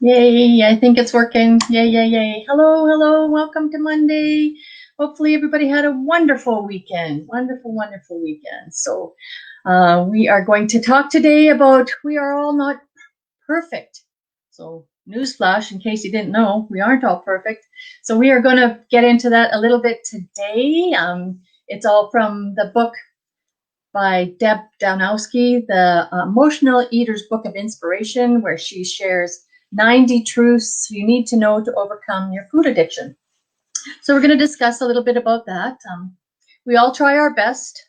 Yay, I think it's working. Yay, yay, yay. Hello, hello, welcome to Monday. Hopefully everybody had a wonderful weekend. Wonderful, wonderful weekend. So we are going to talk today about we are all not perfect. So newsflash, in case you didn't know, we aren't all perfect. So we are going to get into that a little bit today. It's all from the book by Deb Danowski, the Emotional Eater's Book of Inspiration, where she shares 90 truths you need to know to overcome your food addiction. So we're going to discuss a little bit about that. We all try our best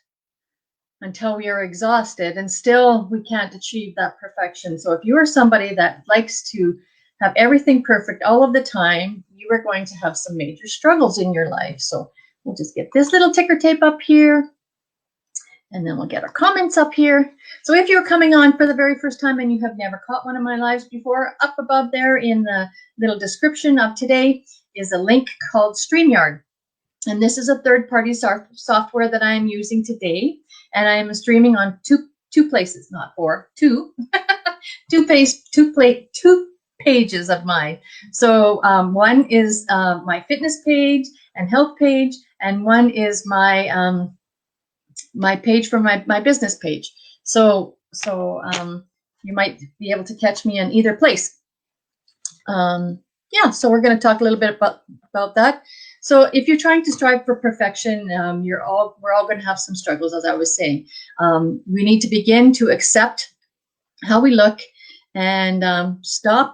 until we are exhausted, and still we can't achieve that perfection. So if you are somebody that likes to have everything perfect all of the time, you are going to have some major struggles in your life. So we'll just get this little ticker tape up here. And then we'll get our comments up here. So if you're coming on for the very first time and you have never caught one of my lives before, up above there in the little description of today is a link called StreamYard. And this is a third-party software that I am using today. And I am streaming on two places, not four, two pages of mine. So one is my fitness page and health page, and one is my page for my business page. So you might be able to catch me in either place. Yeah, so we're going to talk a little bit about that. So if you're trying to strive for perfection, we're all going to have some struggles, as I was saying. We need to begin to accept how we look and stop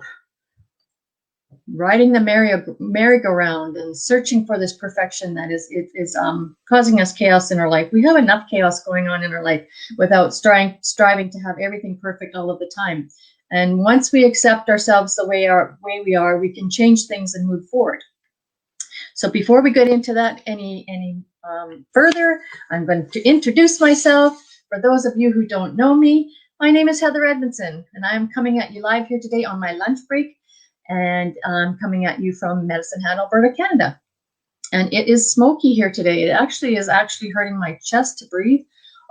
riding the merry-go-round and searching for this perfection that is causing us chaos in our life. We have enough chaos going on in our life without striving to have everything perfect all of the time. And once we accept ourselves the way we are, we can change things and move forward. So before we get into that any further, I'm going to introduce myself. For those of you who don't know me, my name is Heather Edmondson, and I'm coming at you live here today on my lunch break. And I'm coming at you from Medicine Hat, Alberta, Canada. And it is smoky here today. It is actually hurting my chest to breathe.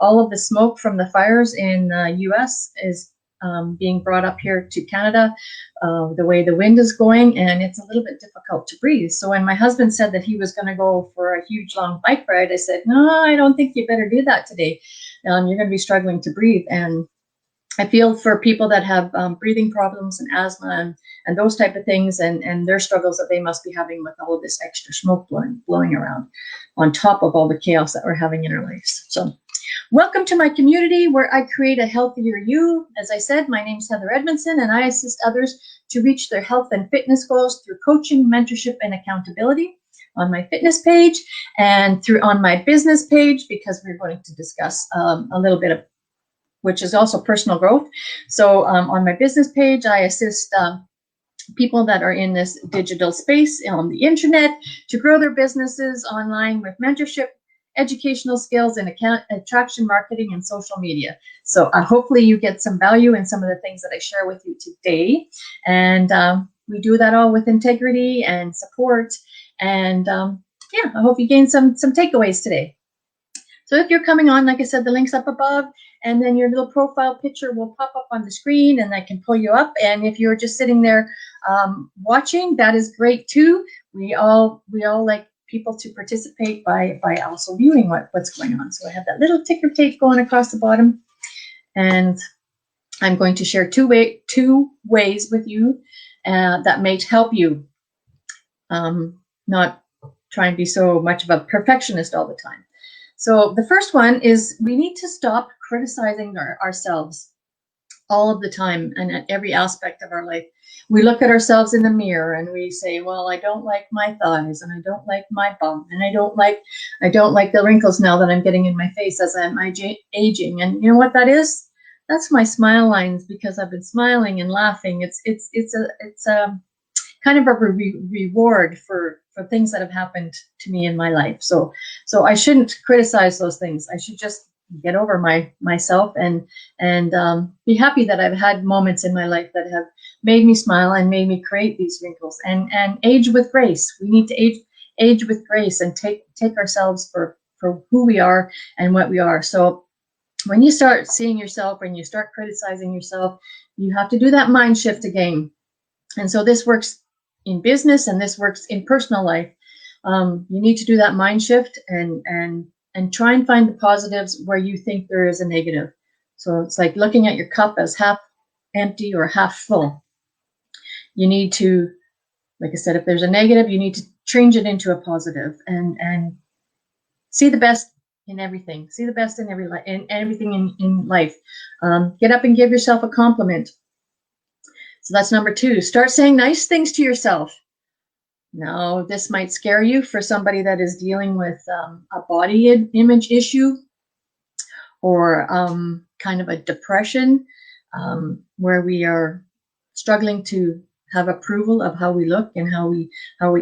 All of the smoke from the fires in the US is being brought up here to Canada, the way the wind is going, and it's a little bit difficult to breathe. So when my husband said that he was going to go for a huge long bike ride, I said, no, I don't think you better do that today. You're going to be struggling to breathe. And I feel for people that have breathing problems and asthma and those type of things, and their struggles that they must be having with all of this extra smoke blowing around on top of all the chaos that we're having in our lives. So welcome to my community where I create a healthier you. As I said, my name is Heather Edmondson, and I assist others to reach their health and fitness goals through coaching, mentorship, and accountability on my fitness page and on my business page, because we're going to discuss a little bit of which is also personal growth. So on my business page, I assist people that are in this digital space on the internet to grow their businesses online with mentorship, educational skills, and attraction marketing and social media. So hopefully you get some value in some of the things that I share with you today. And we do that all with integrity and support. And yeah, I hope you gain some takeaways today. So if you're coming on, like I said, the link's up above, and then your little profile picture will pop up on the screen, and I can pull you up. And if you're just sitting there watching, that is great too. We all like people to participate by also viewing what's going on. So I have that little ticker tape going across the bottom, and I'm going to share two ways with you that may help you not try and be so much of a perfectionist all the time. So the first one is we need to stop criticizing ourselves all of the time and at every aspect of our life. We look at ourselves in the mirror and we say, well, I don't like my thighs, and I don't like my bum, and I don't like the wrinkles now that I'm getting in my face as I'm aging. And you know what that is? That's my smile lines, because I've been smiling and laughing. It's a kind of a reward for things that have happened to me in my life. So I shouldn't criticize those things. I should just get over myself and be happy that I've had moments in my life that have made me smile and made me create these wrinkles, and age with grace. We need to age with grace and take ourselves for who we are and what we are. So when you start seeing yourself, when you start criticizing yourself, you have to do that mind shift again. And so this works in business and this works in personal life. You need to do that mind shift and try and find the positives where you think there is a negative. So it's like looking at your cup as half empty or half full. You need to, like I said, if there's a negative, you need to change it into a positive and see the best in everything. See the best in everything in life. Get up and give yourself a compliment. So that's number 2. Start saying nice things to yourself. Now, this might scare you for somebody that is dealing with a body image issue or kind of a depression where we are struggling to have approval of how we look and how we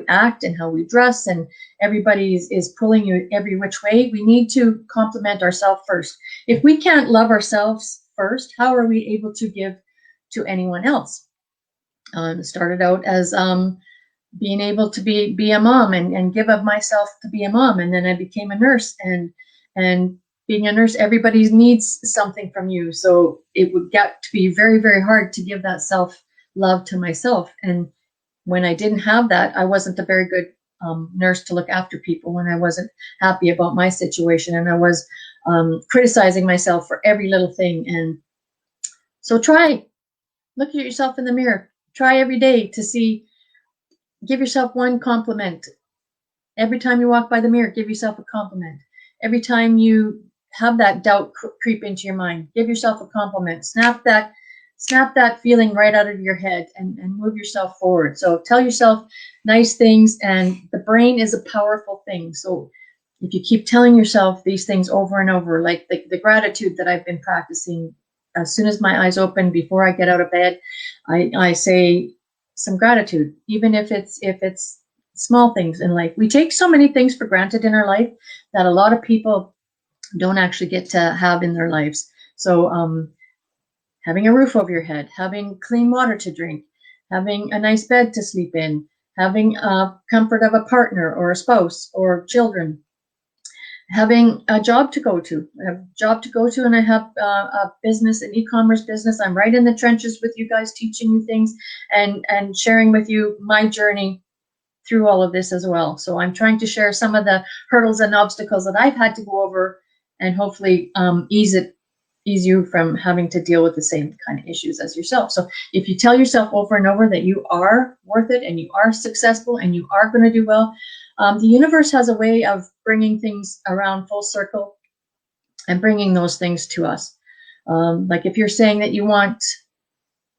act and how we dress, and everybody is pulling you every which way. We need to compliment ourselves first. If we can't love ourselves first, how are we able to give to anyone else? Started out as being able to be a mom and give of myself to be a mom, and then I became a nurse, and being a nurse, everybody needs something from you, so it would get to be very, very hard to give that self love to myself. And when I didn't have that, I wasn't a very good nurse to look after people when I wasn't happy about my situation, and I was criticizing myself for every little thing. And so look at yourself in the mirror, try every day to give yourself one compliment. Every time you walk by the mirror, give yourself a compliment. Every time you have that doubt creep into your mind, give yourself a compliment. Snap that feeling right out of your head and move yourself forward. So tell yourself nice things, and the brain is a powerful thing. So if you keep telling yourself these things over and over, like the gratitude that I've been practicing, as soon as my eyes open, before I get out of bed, I say some gratitude, even if it's small things in life. We take so many things for granted in our life that a lot of people don't actually get to have in their lives. So having a roof over your head, having clean water to drink, having a nice bed to sleep in, having comfort of a partner or a spouse or children, having a job to go to. I have a job to go to, and I have a business, an e-commerce business. I'm right in the trenches with you guys, teaching you things and sharing with you my journey through all of this as well. So I'm trying to share some of the hurdles and obstacles that I've had to go over, and hopefully ease you from having to deal with the same kind of issues as yourself. So if you tell yourself over and over that you are worth it and you are successful and you are going to do well, the universe has a way of bringing things around full circle and bringing those things to us. Like if you're saying that you want,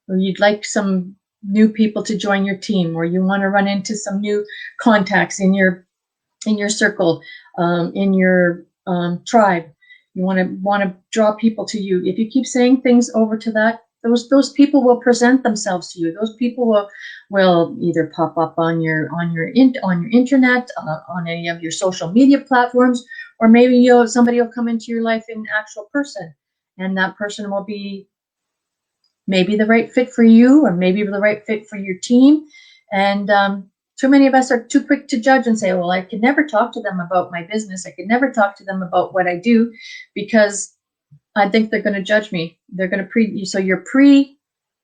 or you'd like some new people to join your team, or you want to run into some new contacts in your circle, in your tribe, you want to draw people to you. If you keep saying things over to that, those people will present themselves to you. Those people will either pop up on your internet, on any of your social media platforms, or maybe somebody will come into your life in actual person, and that person will be maybe the right fit for you, or maybe the right fit for your team. And too many of us are too quick to judge and say, well, I could never talk to them about my business. I could never talk to them about what I do because I think they're going to judge me. They're going to so you're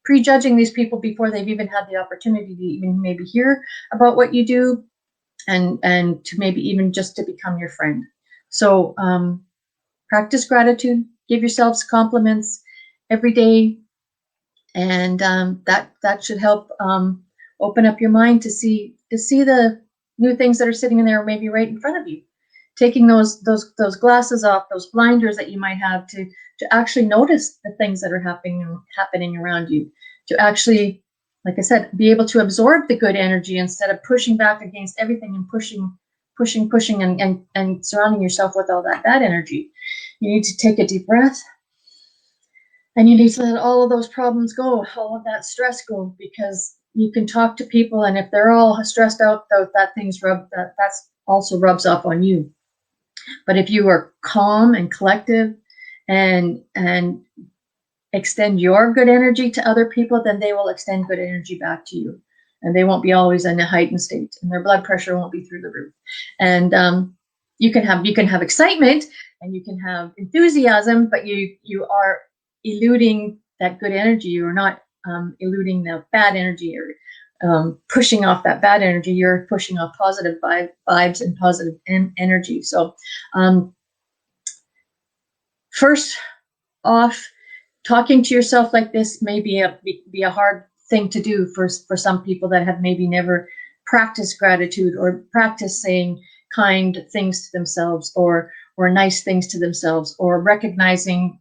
prejudging these people before they've even had the opportunity to even maybe hear about what you do, and to maybe even just to become your friend. So practice gratitude, give yourselves compliments every day, and that should help open up your mind to see the new things that are sitting in there, maybe right in front of you. Taking those glasses off, those blinders that you might have, to actually notice the things that are happening around you, to actually, like I said, be able to absorb the good energy instead of pushing back against everything and pushing and surrounding yourself with all that bad energy. You need to take a deep breath, and you need to let all of those problems go, all of that stress go, because you can talk to people, and if they're all stressed out, that's also rubs off on you. But if you are calm and collective and extend your good energy to other people, then they will extend good energy back to you, and they won't be always in a heightened state, and their blood pressure won't be through the roof. And you can have excitement and you can have enthusiasm, but you are eluding that good energy. You are not eluding the bad energy, pushing off that bad energy. You're pushing off positive vibes and positive energy. So first off, talking to yourself like this may be a hard thing to do for some people that have maybe never practiced gratitude or practiced saying kind things to themselves or nice things to themselves, or recognizing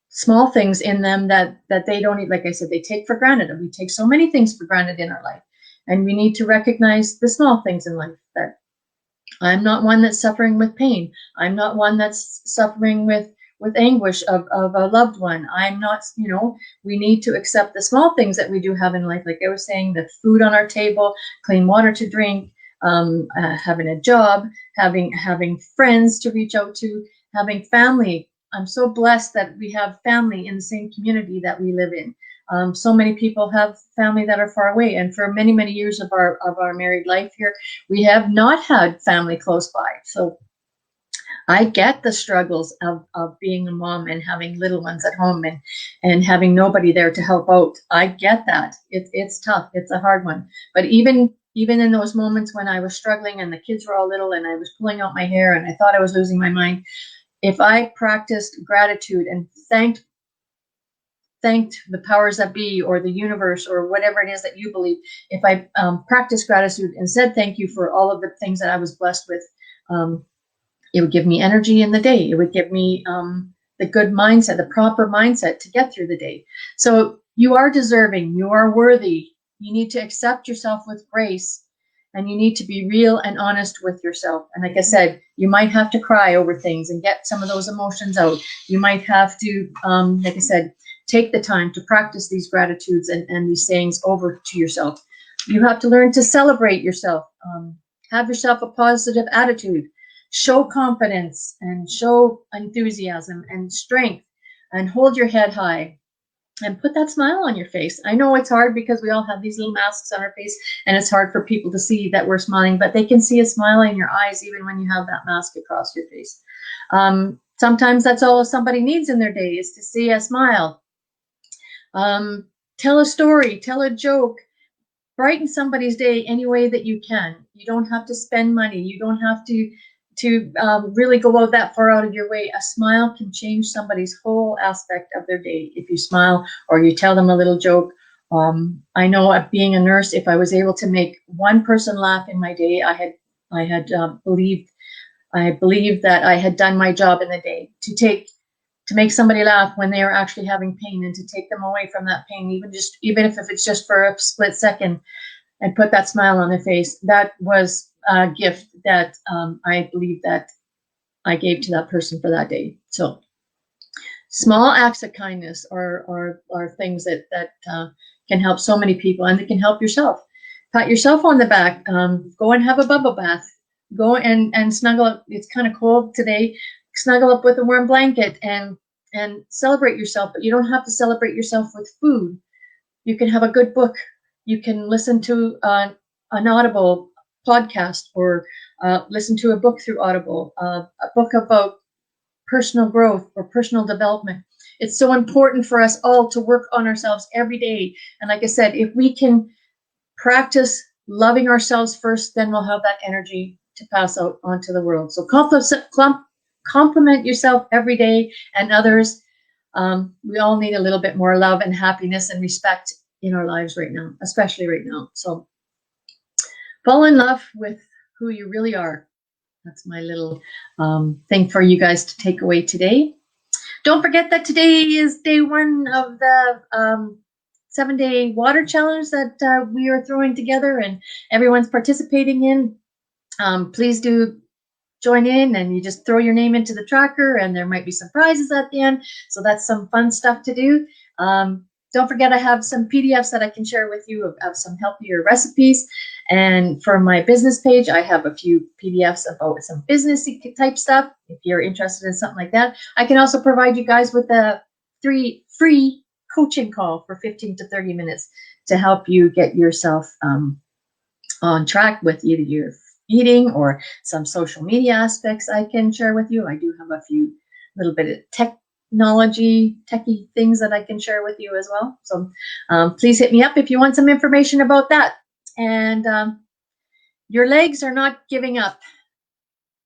small things in them that they don't, like I said, they take for granted. And we take so many things for granted in our life, and we need to recognize the small things in life. That I'm not one that's suffering with pain. I'm not one that's suffering with anguish of a loved one. I'm not, we need to accept the small things that we do have in life. Like I was saying, the food on our table, clean water to drink, having a job, having friends to reach out to, having family. I'm so blessed that we have family in the same community that we live in. So many people have family that are far away, and for many, many years of our married life here, we have not had family close by. So I get the struggles of being a mom and having little ones at home and having nobody there to help out. I get that. It's tough. It's a hard one. But even in those moments when I was struggling and the kids were all little and I was pulling out my hair and I thought I was losing my mind, if I practiced gratitude and thanked the powers that be or the universe or whatever it is that you believe, if I practiced gratitude and said thank you for all of the things that I was blessed with, it would give me energy in the day. It would give me the good mindset, the proper mindset to get through the day. So you are deserving. You are worthy. You need to accept yourself with grace, and you need to be real and honest with yourself. And like I said, you might have to cry over things and get some of those emotions out. You might have to, like I said, take the time to practice these gratitudes and these sayings over to yourself. You have to learn to celebrate yourself. Have yourself a positive attitude. Show confidence and show enthusiasm and strength, and hold your head high and put that smile on your face. I know it's hard because we all have these little masks on our face, and it's hard for people to see that we're smiling, but they can see a smile in your eyes even when you have that mask across your face. Sometimes that's all somebody needs in their day, is to see a smile. Tell a story, tell a joke, brighten somebody's day any way that you can. You don't have to spend money. You don't have to really go out that far out of your way. A smile can change somebody's whole aspect of their day. If you smile or you tell them a little joke. I know, being a nurse, if I was able to make one person laugh in my day, I believed that I had done my job in the day. To make somebody laugh when they are actually having pain, and to take them away from that pain, even if it's just for a split second, and put that smile on their face. That was a gift that I believe that I gave to that person for that day. So small acts of kindness are things that can help so many people, and they can help yourself. Pat yourself on the back. Go and have a bubble bath. Go and snuggle up. It's kind of cold today. Snuggle up with a warm blanket and celebrate yourself. But you don't have to celebrate yourself with food. You can have a good book. You can listen to an Audible podcast, or listen to a book through Audible, a book about personal growth or personal development. It's so important for us all to work on ourselves every day. And like I said, if we can practice loving ourselves first, then we'll have that energy to pass out onto the world. So compliment yourself every day and others. We all need a little bit more love and happiness and respect in our lives right now, especially right now. So fall in love with who you really are. That's my little thing for you guys to take away today. Don't forget that today is day one of the 7-day water challenge that we are throwing together and everyone's participating in. Please do join in, and you just throw your name into the tracker, and there might be some prizes at the end. So that's some fun stuff to do. Don't forget, I have some PDFs that I can share with you of some healthier recipes. And for my business page, I have a few PDFs about some business type stuff. If you're interested in something like that, I can also provide you guys with a free coaching call for 15 to 30 minutes to help you get yourself on track with either your eating or some social media aspects I can share with you. I do have a few little bit of technology, techie things that I can share with you as well. So please hit me up if you want some information about that. And your legs are not giving up.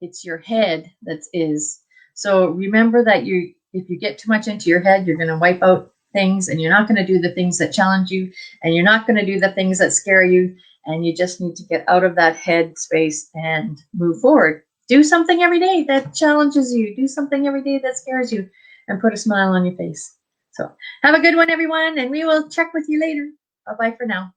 It's your head that is. So remember that if you get too much into your head, you're going to wipe out things, and you're not going to do the things that challenge you, and you're not going to do the things that scare you, and you just need to get out of that head space and move forward. Do something every day that challenges you. Do something every day that scares you, and put a smile on your face. So have a good one, everyone, and we will check with you later. Bye-bye for now.